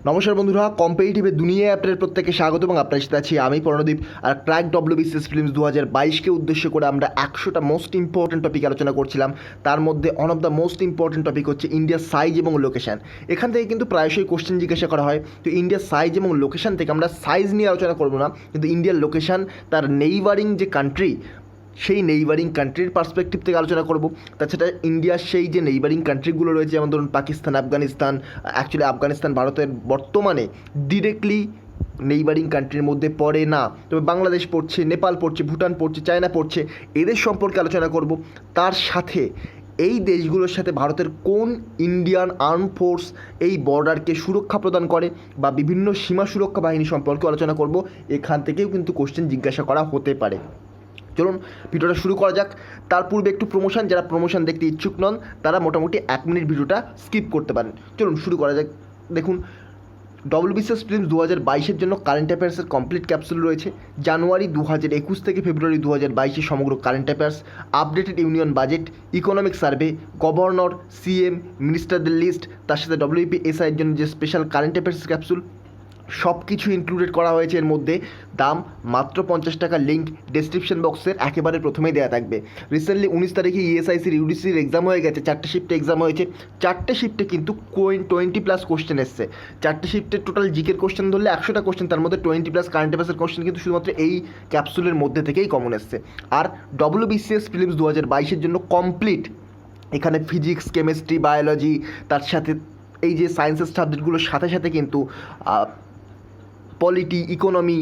নমস্কার বন্ধুরা, কম্পিটিটিভের দুনিয়া অ্যাপের প্রত্যেকে স্বাগত এবং আপনার সাথে আছি আমি প্রণদীপ। আর ক্র্যাক WBCS প্রিলিমস 2022কে উদ্দেশ্য করে আমরা 100টা মোস্ট ইম্পর্টেন্ট টপিক আলোচনা করছিলাম। তার মধ্যে one of the most important topic হচ্ছে ইন্ডিয়ার সাইজ এবং লোকেশান। এখান থেকে কিন্তু প্রায়শই কোশ্চেন জিজ্ঞাসা করা হয়। তো ইন্ডিয়ার সাইজ এবং লোকেশান থেকে আমরা সাইজ নিয়ে আলোচনা করবো না, কিন্তু ইন্ডিয়ার লোকেশান, তার নেইবারিং যে কান্ট্রি, সেই নেইবারিং কান্ট্রির পার্সপেক্টিভ থেকে আলোচনা করব। তাছাড়া ইন্ডিয়ার সেই যে নেইবারিং কান্ট্রিগুলো রয়েছে, যেমন ধরুন পাকিস্তান, আফগানিস্তান। অ্যাকচুয়ালি আফগানিস্তান ভারতের বর্তমানে ডিরেক্টলি নেইবারিং কান্ট্রির মধ্যে পড়ে না, তবে বাংলাদেশ পড়ছে, নেপাল পড়ছে, ভুটান পড়ছে, চায়না পড়ছে, এদের সম্পর্কে আলোচনা করব। তার সাথে এই দেশগুলোর সাথে ভারতের কোন ইন্ডিয়ান আর্ম ফোর্স এই বর্ডারকে সুরক্ষা প্রদান করে বা বিভিন্ন সীমা সুরক্ষা বাহিনী সম্পর্কে আলোচনা করব। এখান থেকেও কিন্তু কোশ্চেন জিজ্ঞাসা করা হতে পারে। চলুন ভিডিওটা শুরু করা যাক। তার পূর্বে একটু প্রমোশন, যারা প্রমোশন দেখতে ইচ্ছুক নন তারা মোটামুটি 1 মিনিট ভিডিওটা স্কিপ করতে পারেন। চলুন শুরু করা যাক। দেখুন, WBCS প্রিলিমস 2022-এর জন্য কারেন্ট অ্যাফেয়ার্সের কমপ্লিট ক্যাপসুল রয়েছে। জানুয়ারি 2021 থেকে ফেব্রুয়ারি 2022 সমগ্র current affairs, updated union budget, economic survey, governor, CM, মিনিস্টারদের লিস্ট, তার সাথে WBCS এর জন্য যে স্পেশাল কারেন্ট অ্যাফেয়ার্স ক্যাপসুল, সব কিছু ইনক্লুডেড করা হয়েছে এর মধ্যে। দাম মাত্র 50 টাকা। লিঙ্ক ডেসক্রিপশন বক্সের একেবারে প্রথমেই দেওয়া থাকবে। রিসেন্টলি 19 তারিখে ESICর UDCর এক্সাম হয়ে গেছে, 4টে শিফটে এক্সাম হয়েছে। 4টে শিফটে কিন্তু 20+ কোশ্চেন এসছে। 4টে শিফটের টোটাল জিকের কোশ্চেন ধরলে 100টা কোশ্চেন, তার মধ্যে 20+ কারেন্ট অ্যাফেয়ার্সের কোশ্চেন কিন্তু শুধুমাত্র এই ক্যাপসুলের মধ্যে থেকেই কমন এসছে। আর WBCS প্রিলিমস 2022-এর জন্য কমপ্লিট এখানে ফিজিক্স, কেমিস্ট্রি, বায়োলজি, তার সাথে এই যে সায়েন্সের সাবজেক্টগুলোর সাথে সাথে কিন্তু পলিটি, ইকোনমি,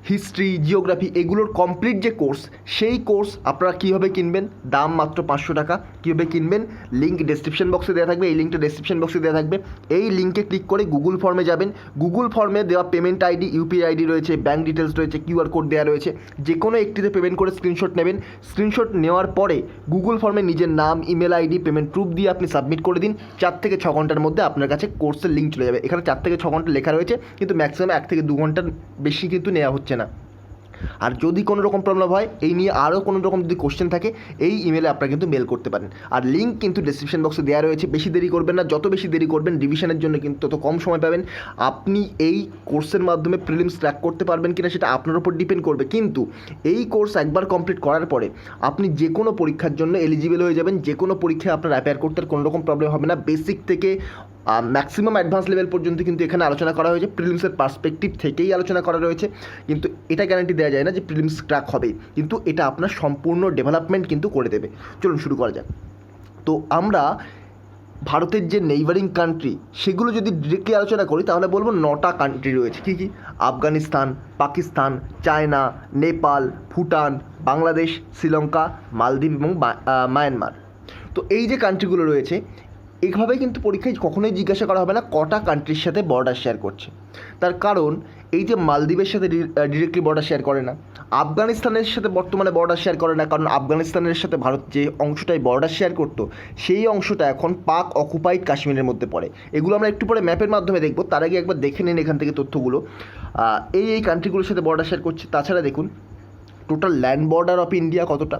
হিস্ট্রি, জিওগ্রাফি, এগুলোর কমপ্লিট যে কোর্স, সেই কোর্স আপনারা কীভাবে কিনবেন, দাম মাত্র 500 টাকা। কীভাবে কিনবেন, লিঙ্ক ডেসক্রিপশন বক্সে দেওয়া থাকবে। এই লিঙ্কটা ডেসক্রিপশন বক্সে দেওয়া থাকবে। এই লিঙ্কে ক্লিক করে গুগল ফর্মে যাবেন। গুগল ফর্মে দেওয়া পেমেন্ট আইডি, UPI আইডি রয়েছে, ব্যাঙ্ক ডিটেলস রয়েছে, QR কোড দেওয়া রয়েছে। যে কোনো একটিতে পেমেন্ট করে স্ক্রিনশট নেবেন। স্ক্রিনশট নেওয়ার পরে গুগল ফর্মে নিজের নাম, ইমেল আইডি, পেমেন্ট প্রুফ দিয়ে আপনি সাবমিট করে দিন। 4 থেকে 6 ঘন্টার মধ্যে আপনার কাছে কোর্সের লিঙ্ক চলে যাবে। এখানে 4 থেকে 6 ঘন্টা লেখা রয়েছে, কিন্তু ম্যাক্সিমাম 1 থেকে 2 ঘন্টার বেশি কিন্তু নেওয়া হচ্ছে না। আর যদি কোনো রকম প্রবলেম হয়, এই নিয়ে আরও কোনো রকম যদি কোশ্চেন থাকে, এই ইমেলে আপনারা কিন্তু মেল করতে পারেন। আর লিঙ্ক কিন্তু ডেসক্রিপশন বক্সে দেওয়া রয়েছে। বেশি দেরি করবেন না, যত বেশি দেরি করবেন রিভিশনের জন্য কিন্তু তত কম সময় পাবেন। আপনি এই কোর্সের মাধ্যমে প্রিলিমস ক্র্যাক করতে পারবেন কিনা সেটা আপনার উপর ডিপেন্ড করবে, কিন্তু এই কোর্স একবার কমপ্লিট করার পরে আপনি যে কোনো পরীক্ষার জন্য এলিজিবল হয়ে যাবেন। যে কোনো পরীক্ষায় আপনার অ্যাপিয়ার করতে কোনো রকম প্রবলেম হবে না। বেসিক থেকে ম্যাক্সিমাম অ্যাডভান্স লেভেল পর্যন্ত কিন্তু এখানে আলোচনা করা হয়েছে। প্রিলিমসের পার্সপেক্টিভ থেকেই আলোচনা করা রয়েছে, কিন্তু এটা গ্যারান্টি দেওয়া যায় না যে প্রিলিমস ক্র্যাক হবে, কিন্তু এটা আপনার সম্পূর্ণ ডেভেলপমেন্ট কিন্তু করে দেবে। চলুন শুরু করা যাক। তো আমরা ভারতের যে নেইবারিং কান্ট্রি, সেগুলো যদি ডিরেক্টলি আলোচনা করি তাহলে বলবো 9টা কান্ট্রি রয়েছে। কী কী? আফগানিস্তান, পাকিস্তান, চায়না, নেপাল, ভুটান, বাংলাদেশ, শ্রীলঙ্কা, মালদ্বীপ এবং মায়ানমার। তো এই যে কান্ট্রিগুলো রয়েছে, এইভাবে কিন্তু পরীক্ষায় কখনোই জিজ্ঞাসা করা হবে না কটা কান্ট্রির সাথে বর্ডার শেয়ার করছে। তার কারণ এই যে মালদ্বীপের সাথে ডিরেক্টলি বর্ডার শেয়ার করে না, আফগানিস্তানের সাথে বর্তমানে বর্ডার শেয়ার করে না, কারণ আফগানিস্তানের সাথে ভারত যে অংশটায় বর্ডার শেয়ার করতো, সেই অংশটা এখন পাক অকুপাইড কাশ্মীরের মধ্যে পড়ে। এগুলো আমরা একটু পরে ম্যাপের মাধ্যমে দেখব। তার আগে একবার দেখে নিন এখান থেকে তথ্যগুলো। এই কান্ট্রিগুলোর সাথে বর্ডার শেয়ার করছে। তাছাড়া দেখুন total land border of India কতটা,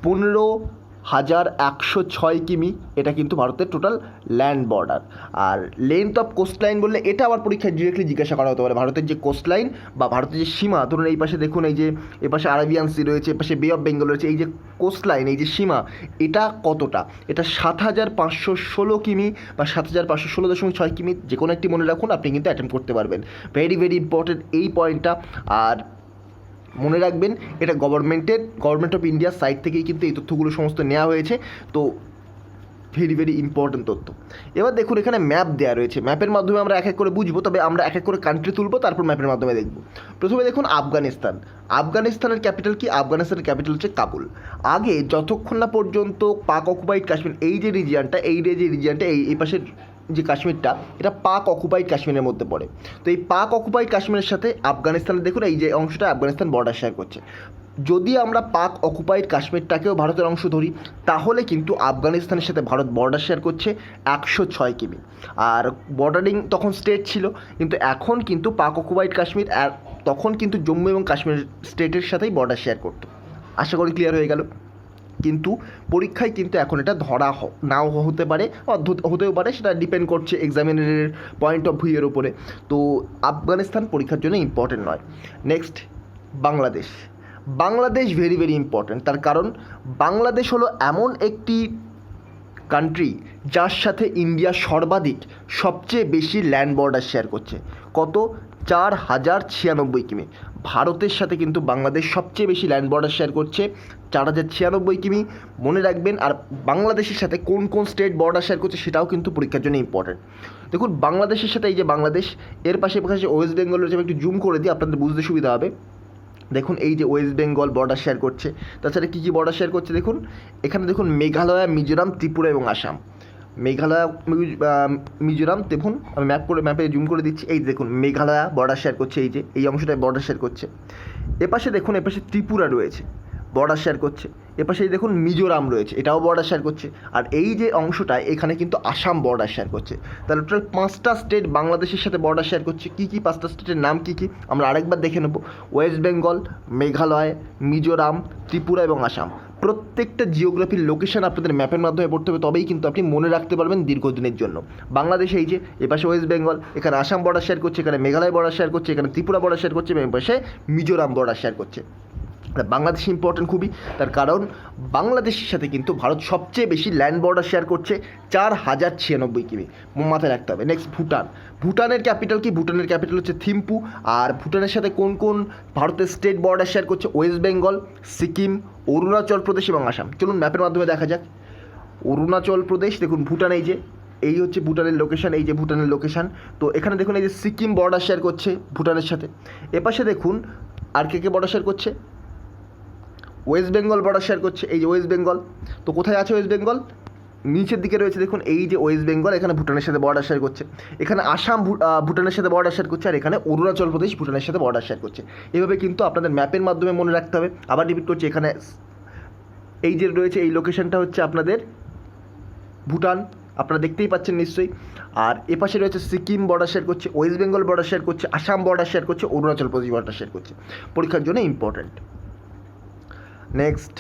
15,106 কিমি। এটা কিন্তু ভারতের টোটাল ল্যান্ড বর্ডার। আর লেন্থ অফ কোস্টলাইন বললে এটা আবার পরীক্ষায় ডিরেক্টলি জিজ্ঞাসা করা হতে পারে। ভারতের যে কোস্টলাইন বা ভারতের যে সীমা, ধরুন এই পাশে দেখুন, এই যে এপাশে আরাবিয়ান সি রয়েছে, এপাশে বে অফ বেঙ্গল রয়েছে, এই যে কোস্টলাইন, এই যে সীমা, এটা কতটা? এটা 7,516 কিমি বা 7,516.6 কিমি। যে কোনো একটি মনে রাখুন, আপনি কিন্তু অ্যাটেম্প করতে পারবেন। ভেরি ভেরি ইম্পর্টেন্ট এই পয়েন্টটা। আর মনে রাখবেন, এটা গভর্নমেন্ট অফ ইন্ডিয়ার সাইড থেকেই কিন্তু এই তথ্যগুলো সমস্ত নেওয়া হয়েছে। তো ভেরি ভেরি ইম্পর্টেন্ট তথ্য। এবার দেখুন এখানে ম্যাপ দেওয়া রয়েছে। ম্যাপের মাধ্যমে আমরা এক এক করে বুঝবো, তবে আমরা এক এক করে কান্ট্রি তুলবো, তারপর ম্যাপের মাধ্যমে দেখব। প্রথমে দেখুন আফগানিস্তান। আফগানিস্তানের ক্যাপিটাল কি? আফগানিস্তানের ক্যাপিটাল হচ্ছে কাবুল। আগে যতক্ষণ না পর্যন্ত পাক অকুপাইড কাশ্মীর, এই যে রিজিয়ানটা, এই পাশের যে কাশ্মীরটা, এটা পাক অকুপাইড কাশ্মীরের মধ্যে পড়ে। তো এই পাক অকুপাইড কাশ্মীরের সাথে আফগানিস্তানের দেখুন এই যে অংশটা, আফগানিস্তান বর্ডার শেয়ার করছে। যদি আমরা পাক অকুপাইড কাশ্মীরটাকেও ভারতের অংশ ধরি, তাহলে কিন্তু আফগানিস্তানের সাথে ভারত বর্ডার শেয়ার করছে 106 কিমি। আর বর্ডারিং তখন স্টেট ছিল, কিন্তু এখন কিন্তু পাক অকুপাইড কাশ্মীর, আর তখন কিন্তু জম্মু এবং কাশ্মীর স্টেটের সাথেই বর্ডার শেয়ার করতো। আশা করি ক্লিয়ার হয়ে গেল। কিন্তু পরীক্ষায় কিন্তু এখন এটা ধরা নাও হতে পারে, হতেও পারে, সেটা ডিপেন্ড করছে এক্সামিনারের পয়েন্ট অফ ভিউয়ের উপরে। তো আফগানিস্তান পরীক্ষার জন্য ইম্পর্টেন্ট নয়। Next Bangladesh. Bangladesh very very important, তার কারণ বাংলাদেশ হলো এমন একটি কান্ট্রি যার সাথে ইন্ডিয়া সর্বাধিক সবচেয়ে বেশি ল্যান্ড বর্ডার শেয়ার করছে। কত? 4096 কিমি। ভারতের সাথে কিন্তু বাংলাদেশ সবচেয়ে বেশি ল্যান্ড বর্ডার শেয়ার করছে, 4096 কিমি। মনে রাখবেন। আর বাংলাদেশের সাথে কোন কোন স্টেট বর্ডার শেয়ার করছে সেটাও কিন্তু পরীক্ষার জন্য ইম্পর্টেন্ট। দেখুন বাংলাদেশের সাথে এই যে বাংলাদেশ, এর পাশে ওয়েস্ট বেঙ্গল রয়েছে। আমি একটু জুম করে দিই, আপনাদের বুঝতে সুবিধা হবে। দেখুন এই যে ওয়েস্ট বেঙ্গল বর্ডার শেয়ার করছে, তাছাড়া কী কী বর্ডার শেয়ার করছে দেখুন। এখানে দেখুন মেঘালয়, মিজোরাম, ত্রিপুরা এবং আসাম। মেঘালয়, মিজোরাম, দেখুন আমি ম্যাপে জুম করে দিচ্ছি। এই দেখুন মেঘালয় বর্ডার শেয়ার করছে, এই যে এই অংশটায় বর্ডার শেয়ার করছে। এপাশে দেখুন, এপাশে ত্রিপুরা রয়েছে, বর্ডার শেয়ার করছে। এপাশে দেখুন মিজোরাম রয়েছে, এটাও বর্ডার শেয়ার করছে। আর এই যে অংশটায় এখানে কিন্তু আসাম বর্ডার শেয়ার করছে। তাহলে টোটাল 5টা স্টেট বাংলাদেশের সাথে বর্ডার শেয়ার করছে। কী কী 5টা স্টেটের নাম কী কী আমরা আরেকবার দেখে নেব। ওয়েস্ট বেঙ্গল, মেঘালয়, মিজোরাম, ত্রিপুরা এবং আসাম। প্রত্যেকটা জিওগ্রাফির লোকেশন আপনাদের ম্যাপের মাধ্যমে পড়তে হবে, তবেই কিন্তু আপনি মনে রাখতে পারবেন দীর্ঘদিনের জন্য। বাংলাদেশ এই যে এপাশে ওয়েস্ট বেঙ্গল, এখানে আসাম বর্ডার শেয়ার করছে, এখানে মেঘালয় বর্ডার শেয়ার করছে, এখানে ত্রিপুরা বর্ডার শেয়ার করছে এবং এপাশে মিজোরাম বর্ডার শেয়ার করছে। বাংলাদেশ ইম্পর্টেন্ট খুবই, তার কারণ বাংলাদেশের সাথে কিন্তু ভারত সবচেয়ে বেশি ল্যান্ড বর্ডার শেয়ার করছে, 4096 কিমি। মাথায় রাখতে হবে। নেক্সট ভুটান। ভুটানের ক্যাপিটাল কি? ভুটানের ক্যাপিটাল হচ্ছে থিম্পু। আর ভুটানের সাথে কোন কোন ভারতের স্টেট বর্ডার শেয়ার করছে? ওয়েস্ট বেঙ্গল, সিকিম, অরুণাচল প্রদেশ এবং আসাম। চলুন ম্যাপের মাধ্যমে দেখা যাক। অরুণাচল প্রদেশ, দেখুন ভুটান এই যে, এই হচ্ছে ভুটানের লোকেশান, এই যে ভুটানের লোকেশান। তো এখানে দেখুন এই যে সিকিম বর্ডার শেয়ার করছে ভুটানের সাথে। এপাশে দেখুন আর কে বর্ডার শেয়ার করছে? ওয়েস্ট বেঙ্গল বর্ডার শেয়ার করছে, এই যে ওয়েস্ট বেঙ্গল। তো কোথায় আছে ওয়েস্ট বেঙ্গল? নিচের দিকে রয়েছে দেখুন, এই যে ওয়েস্ট বেঙ্গল, এখানে ভুটানের সাথে বর্ডার শেয়ার করছে। এখানে আসাম ভুটানের সাথে বর্ডার শেয়ার করছে, আর এখানে অরুণাচল প্রদেশ ভুটানের সাথে বর্ডার শেয়ার করছে। এভাবে কিন্তু আপনাদের ম্যাপের মাধ্যমে মনে রাখতে হবে। আবার রিপিট করছি, এখানে এই যে রয়েছে এই লোকেশনটা হচ্ছে আপনাদের ভুটান, আপনারা দেখতেই পাচ্ছেন নিশ্চয়ই। আর এপাশে রয়েছে সিকিম বর্ডার শেয়ার করছে, ওয়েস্ট বেঙ্গল বর্ডার শেয়ার করছে, আসাম বর্ডার শেয়ার করছে, অরুণাচল প্রদেশ বর্ডার শেয়ার করছে। পরীক্ষার জন্য ইম্পর্ট্যান্ট। নেক্সট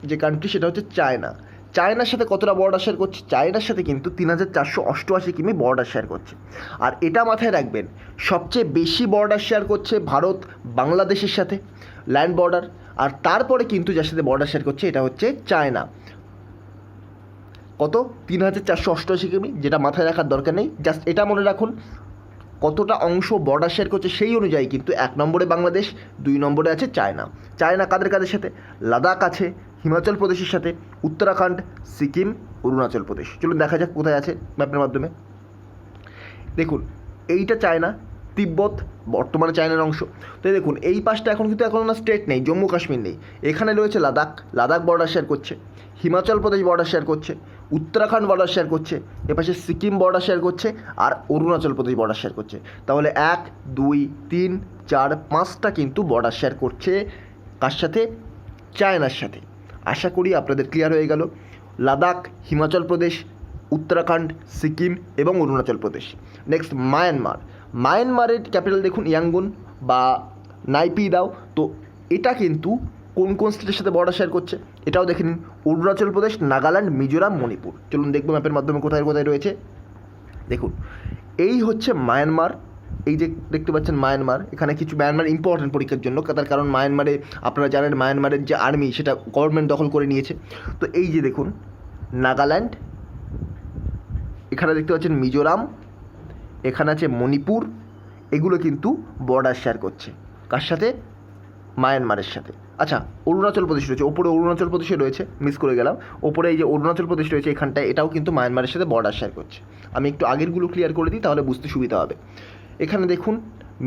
যে কান্ট্রি সেটা হচ্ছে চায়না। চায়নার সাথে কতটা বর্ডার শেয়ার করছে? চায়নার সাথে কিন্তু 3488 কিমি বর্ডার শেয়ার করছে। আর এটা মাথায় রাখবেন, সবচেয়ে বেশি বর্ডার শেয়ার করছে ভারত বাংলাদেশের সাথে ল্যান্ড বর্ডার। আর তারপরে কিন্তু যার সাথে বর্ডার শেয়ার করছে এটা হচ্ছে চায়না। কত? 3488 কিমি, যেটা মাথায় রাখার দরকার নেই, জাস্ট এটা মনে রাখুন কতটা অংশ বর্ডার শেয়ার করছে সেই অনুযায়ী কিন্তু 1 নম্বরে বাংলাদেশ, 2 নম্বরে আছে চায়না। চায়না কাদের কাদের সাথে? লাদাখ আছে, হিমাচল প্রদেশের সাথে, উত্তরাখণ্ড, সিকিম, অরুণাচল প্রদেশ। চলুন দেখা যাক কোথায় আছে ম্যাপের মাধ্যমে। দেখুন এইটা চায়না, তিব্বত বর্তমানে চায়নার অংশ। তো দেখুন এই পাশটা এখন কিন্তু এখন না স্টেট নেই, জম্মু কাশ্মীর নেই। এখানে রয়েছে লাদাখ, লাদাখ বর্ডার শেয়ার করছে, হিমাচল প্রদেশ বর্ডার শেয়ার করছে, উত্তরাখণ্ড বর্ডার শেয়ার করছে, এপাশে সিকিম বর্ডার শেয়ার করছে, আর অরুণাচল প্রদেশ বর্ডার শেয়ার করছে। তাহলে 1 2 3 4 5টা কিন্তু বর্ডার শেয়ার করছে কার সাথে? চায়নার সাথে। আশা করি আপনাদের ক্লিয়ার হয়ে গেল। লাদাখ, হিমাচল প্রদেশ, উত্তরাখণ্ড, সিকিম এবং অরুণাচল প্রদেশ। Next Myanmar. মায়ানমারের ক্যাপিটাল দেখুন ইয়াঙ্গুন বা নাইপিদাও। তো এটা কিন্তু কোন কোন স্টেটের সাথে বর্ডার শেয়ার করছে এটাও দেখে নিন। অরুণাচল প্রদেশ, নাগাল্যান্ড, মিজোরাম, মণিপুর। চলুন দেখবো ম্যাপের মাধ্যমে কোথায় কোথায় রয়েছে। দেখুন এই হচ্ছে মায়ানমার, এই যে দেখতে পাচ্ছেন মায়ানমার। এখানে কিছু মায়ানমার ইম্পর্টেন্ট পরীক্ষার জন্য, তার কারণ মায়ানমারে আপনারা জানেন মায়ানমারের যে আর্মি সেটা গভর্নমেন্ট দখল করে নিয়েছে। তো এই যে দেখুন নাগাল্যান্ড, এখানে দেখতে পাচ্ছেন মিজোরাম, এখানে আছে মণিপুর। এগুলো কিন্তু বর্ডার শেয়ার করছে কার সাথে? মায়ানমারের সাথে। আচ্ছা অরুণাচল প্রদেশ রয়েছে, ওপরে অরুণাচল প্রদেশে রয়েছে, মিস করে গেলাম। ওপরে এই যে অরুণাচল প্রদেশ রয়েছে এখানটায়, এটাও কিন্তু মায়ানমারের সাথে বর্ডার শেয়ার করছে। আমি একটু আগেরগুলো ক্লিয়ার করে দিই তাহলে বুঝতে সুবিধা হবে। এখানে দেখুন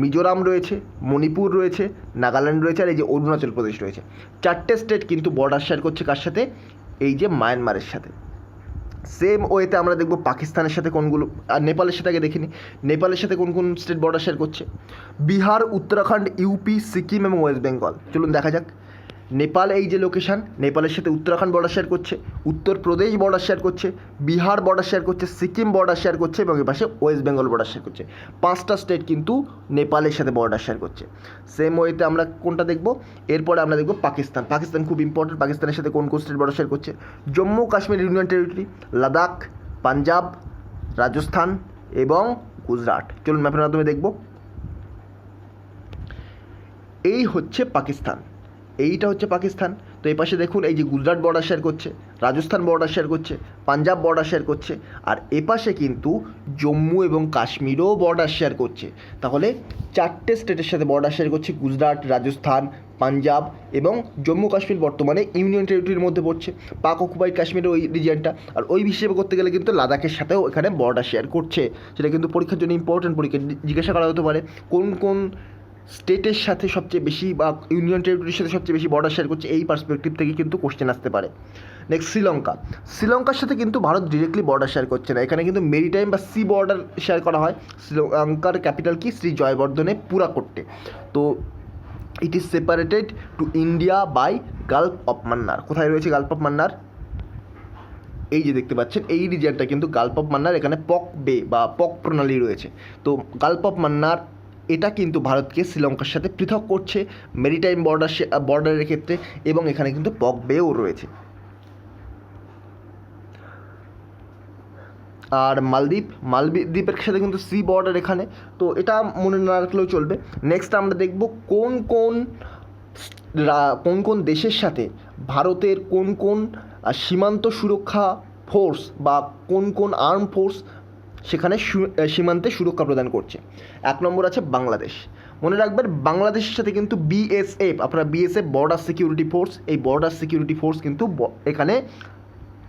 মিজোরাম রয়েছে, মণিপুর রয়েছে, নাগাল্যান্ড রয়েছে, আর এই যে অরুণাচল প্রদেশ রয়েছে। 4টে স্টেট কিন্তু বর্ডার শেয়ার করছে কার সাথে? এই যে মায়ানমারের সাথে। সেম ওয়েতে আমরা দেখব পাকিস্তানের সাথে কোনগুলো, আর নেপালের সাথে আগে দেখিনি নেপালের সাথে কোন কোন স্টেট বর্ডার শেয়ার করছে। বিহার, উত্তরাখণ্ড, ইউপি, সিকিম এবং ওয়েস্ট বেঙ্গল। চলুন দেখা যাক। নেপাল এই যে লোকেশান, নেপালের সাথে উত্তরাখণ্ড বর্ডার শেয়ার করছে, উত্তরপ্রদেশ বর্ডার শেয়ার করছে, বিহার বর্ডার শেয়ার করছে, সিকিম বর্ডার শেয়ার করছে এবং এর পাশে ওয়েস্ট বেঙ্গল বর্ডার শেয়ার করছে। 5টা স্টেট কিন্তু নেপালের সাথে বর্ডার শেয়ার করছে। সেম ওয়েতে আমরা কোনটা দেখব, এরপরে আমরা দেখব পাকিস্তান। পাকিস্তান খুব ইম্পর্টেন্ট। পাকিস্তানের সাথে কোন কোন স্টেট বর্ডার শেয়ার করছে? জম্মু কাশ্মীর ইউনিয়ন টেরিটরি, লাদাখ, পাঞ্জাব, রাজস্থান এবং গুজরাট। চলুন ম্যাপের মাধ্যমে দেখব। এই হচ্ছে পাকিস্তান, এইটা হচ্ছে পাকিস্তান। তো এই পাশে দেখুন এই যে গুজরাট বর্ডার শেয়ার করছে, রাজস্থান বর্ডার শেয়ার করছে, পাঞ্জাব বর্ডার শেয়ার করছে, আর এপাশে কিন্তু জম্মু এবং কাশ্মীরও বর্ডার শেয়ার করছে। তাহলে 4টে স্টেটের সাথে বর্ডার শেয়ার করছে, গুজরাট, রাজস্থান, পাঞ্জাব এবং জম্মু কাশ্মীর বর্তমানে ইউনিয়ন টেরিটরির মধ্যে পড়ছে, পাক অকুপাইড কাশ্মীরের ওই রিজিয়নটা। আর ওই হিসেবে করতে গেলে কিন্তু লাদাখের সাথেও এখানে বর্ডার শেয়ার করছে। সেটা কিন্তু পরীক্ষার জন্য ইম্পর্টেন্ট। পরীক্ষা জিজ্ঞাসা করা হতে পারে কোন কোন স্টেটের সাথে সবচেয়ে বেশি বা ইউনিয়ন টেরিটরির সাথে সবচেয়ে বেশি বর্ডার শেয়ার করছে, এই পার্সপেক্টিভ থেকে কিন্তু কোশ্চেন আসতে পারে। নেক্সট শ্রীলঙ্কা। শ্রীলঙ্কার সাথে কিন্তু ভারত ডিরেক্টলি বর্ডার শেয়ার করছে না, এখানে কিন্তু মেরিটাইম বা সি বর্ডার শেয়ার করা হয়। শ্রীলঙ্কার ক্যাপিটাল কি? শ্রী জয়বর্ধনে পুরাকোট্টে। তো it is separated to India by gulf of Mannar. কোথায় রয়েছে গালফ অফ মান্নার? এই যে দেখতে পাচ্ছেন এই রিজিয়নটা কিন্তু গালফ অফ মান্নার, এখানে পক বে বা পক প্রণালী রয়েছে। তো গালফ অফ মান্নার এটা কিন্তু ভারতকে শ্রীলঙ্কার সাথে পৃথক করছে মেরিটাইম বর্ডারের ক্ষেত্রে, এবং এখানে কিন্তু পক বেও রয়েছে। আর মালদ্বীপের সাথে কিন্তু সি বর্ডার এখানে, তো এটা মনে না রাখলেও চলবে। নেক্সট আমরা দেখব কোন কোন দেশের সাথে ভারতের কোন কোন সীমান্ত সুরক্ষা ফোর্স বা কোন কোন আর্ম ফোর্স সেখানে সীমান্তে সুরক্ষা প্রদান করছে। 1 নম্বর আছে বাংলাদেশ। মনে রাখবেন বাংলাদেশের সাথে কিন্তু বিএসএফ, আপনারা বিএসএফ বর্ডার সিকিউরিটি ফোর্স, এই বর্ডার সিকিউরিটি ফোর্স কিন্তু এখানে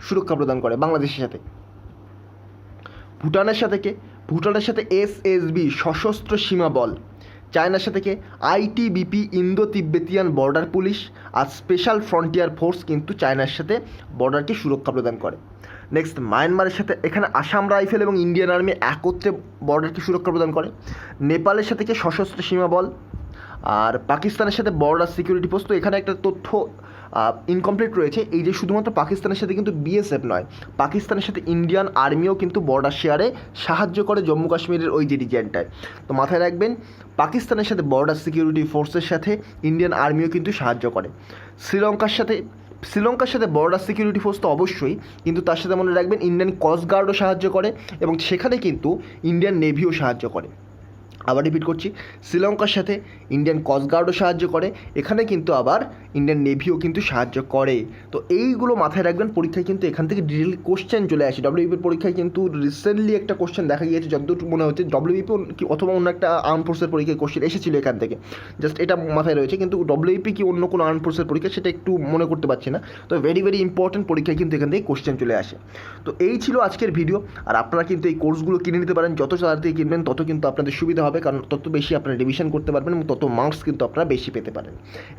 সুরক্ষা প্রদান করে বাংলাদেশের সাথে। ভুটানের সাথে কে? ভুটানের সাথে এসএসবি সশস্ত্র সীমা বল। চায়নার সাথে কে? ITBP Indo Tibetan border police আর স্পেশাল ফ্রন্টিয়ার ফোর্স কিন্তু চায়নার সাথে বর্ডারকে সুরক্ষা প্রদান করে। নেক্সট মায়ানমারের সাথে এখানে আসাম রাইফেল এবং ইন্ডিয়ান আর্মি একত্রে বর্ডারকে সুরক্ষা প্রদান করে। নেপালের সাথে কে? সশস্ত্র সীমা বল। আর পাকিস্তানের সাথে বর্ডার সিকিউরিটি ফোর্স। তো এখানে একটা তথ্য ইনকমপ্লিট রয়েছে, এই যে শুধুমাত্র পাকিস্তানের সাথে কিন্তু বিএসএফ নয়, পাকিস্তানের সাথে ইন্ডিয়ান আর্মিও কিন্তু বর্ডার শেয়ারে সাহায্য করে জম্মু কাশ্মীরের ওই যে রিজিয়নটায়। তো মাথায় রাখবেন পাকিস্তানের সাথে বর্ডার সিকিউরিটি ফোর্সের সাথে ইন্ডিয়ান আর্মিও কিন্তু সাহায্য করে। শ্রীলঙ্কার সাথে বর্ডার সিকিউরিটি ফোর্স তো অবশ্যই, কিন্তু তার সাথে মনে রাখবেন ইন্ডিয়ান কোস্টগার্ডও সাহায্য করে এবং সেখানে কিন্তু ইন্ডিয়ান নেভিও সাহায্য করে। আবার রিপিট করছি, শ্রীলঙ্কার সাথে ইন্ডিয়ান কোস্টগার্ডও সাহায্য করে, এখানে কিন্তু আবার ইন্ডিয়ান নেভিও কিন্তু সাহায্য করে। তো এইগুলো মাথায় রাখবেন, পরীক্ষায় কিন্তু এখান থেকে ডিটেল কোশ্চেন চলে আসে। ডব্লিউবিপির পরীক্ষায় কিন্তু রিসেন্টলি একটা কোশ্চেন দেখা গিয়েছে, যতদূর মনে হচ্ছে ডব্লিউবিপি কি অথবা অন্য একটা আর্ম ফোর্সের পরীক্ষায় কোশ্চেন এসেছিলো এখান থেকে, জাস্ট এটা মাথায় রয়েছে। কিন্তু ডব্লিউবিপি কি অন্য কোনো আর্ম ফোর্সের পরীক্ষা সেটা একটু মনে করতে পারছি না। তো ভেরি ইম্পর্টেন্ট, পরীক্ষায় কিন্তু এখান থেকে কোশ্চেন চলে আসে। তো এই ছিল আজকের ভিডিও। আর আপনারা কিন্তু এই কোর্সগুলো কিনে নিতে পারেন, যত তাড়াতাড়ি কিনবেন তত কিন্তু আপনাদের সুবিধা হবে, কারণ তত বেশি আপনারা রিভিশন করতে পারবেন এবং তত মার্কস কিন্তু আপনারা বেশি পেতে পারেন।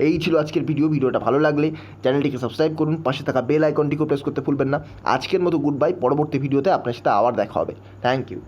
এই ছিল আজকের ভিডিওটা ভালো লাগলে চ্যানেলটিকে সাবস্ক্রাইব করুন, পাশে থাকা বেল আইকনটিকেও প্রেস করতে ভুলবেন না। আজকের মতো গুড বাই, পরবর্তী ভিডিওতে আপনার সাথে আবার দেখা হবে। Thank you.